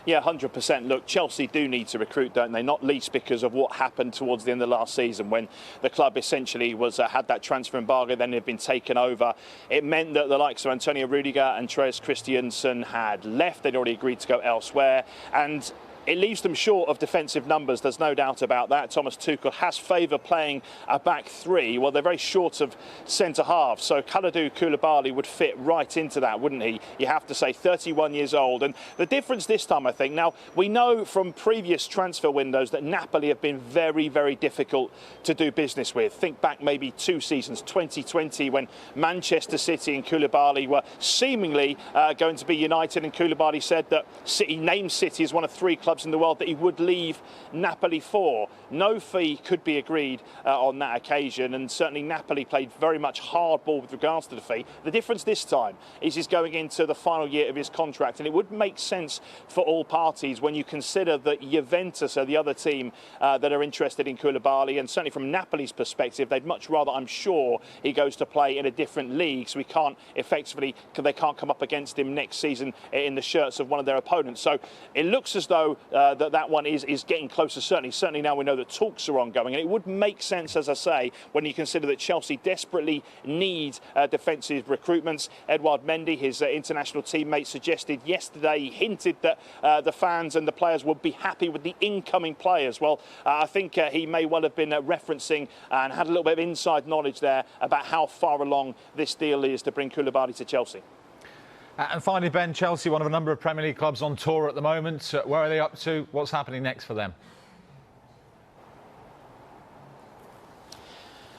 Yeah, 100%. Look, Chelsea do need to recruit, don't they? Not least because of what happened towards the end of last season when the club essentially had that transfer embargo, then had been taken over. It meant that the likes of Antonio Rudiger and Andreas Christensen had left. They'd already agreed to go elsewhere. And it leaves them short of defensive numbers, there's no doubt about that. Thomas Tuchel has favoured playing a back three. Well, they're very short of centre-half, so Kalidou Koulibaly would fit right into that, wouldn't he? You have to say, 31 years old. And the difference this time, I think, now, we know from previous transfer windows that Napoli have been very, very difficult to do business with. Think back maybe 2 seasons, 2020, when Manchester City and Koulibaly were seemingly going to be united, and Koulibaly said that City, named City as one of 3 clubs in the world that he would leave Napoli for. No fee could be agreed on that occasion, and certainly Napoli played very much hardball with regards to the fee. The difference this time is he's going into the final year of his contract, and it would make sense for all parties when you consider that Juventus are the other team that are interested in Koulibaly, and certainly from Napoli's perspective, they'd much rather, I'm sure, he goes to play in a different league, so they can't come up against him next season in the shirts of one of their opponents. So it looks as though that one is getting closer, certainly now we know that talks are ongoing, and it would make sense, as I say, when you consider that Chelsea desperately need defensive recruitments. Edouard Mendy, his international teammate, suggested yesterday, he hinted that the fans and the players would be happy with the incoming players. Well, I think he may well have been referencing and had a little bit of inside knowledge there about how far along this deal is to bring Koulibaly to Chelsea. And finally, Ben, Chelsea, one of a number of Premier League clubs on tour at the moment. Where are they up to? What's happening next for them?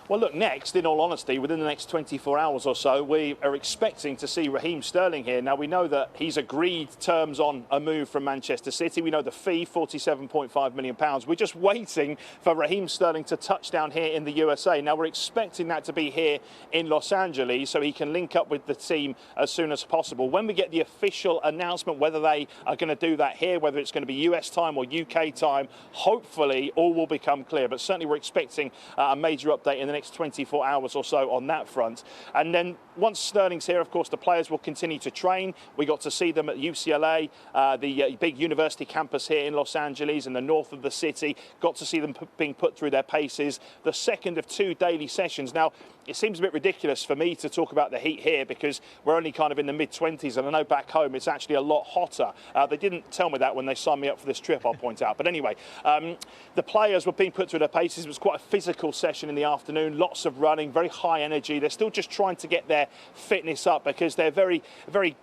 Well, look, next, in all honesty, within the next 24 hours or so, we are expecting to see Raheem Sterling here. Now, we know that he's agreed terms on a move from Manchester City. We know the fee, £47.5 million. We're just waiting for Raheem Sterling to touch down here in the USA. Now, we're expecting that to be here in Los Angeles so he can link up with the team as soon as possible. When we get the official announcement, whether they are going to do that here, whether it's going to be US time or UK time, hopefully all will become clear. But certainly we're expecting a major update in the next 24 hours or so on that front. And then once Sterling's here, of course, the players will continue to train. We got to see them at UCLA, the big university campus here in Los Angeles in the north of the city. Got to see them being put through their paces. The second of 2 daily sessions. Now, it seems a bit ridiculous for me to talk about the heat here because we're only kind of in the mid-20s, and I know back home it's actually a lot hotter. They didn't tell me that when they signed me up for this trip, I'll point out. But anyway, the players were being put through their paces. It was quite a physical session in the afternoon, lots of running, very high energy. They're still just trying to get their fitness up because they're very, very,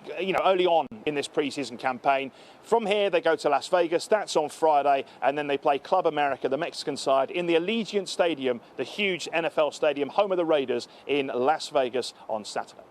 early on in this pre-season campaign. From here, they go to Las Vegas. That's on Friday, and then they play Club America, the Mexican side, in the Allegiant Stadium, the huge NFL stadium, home of the Raiders, in Las Vegas on Saturday.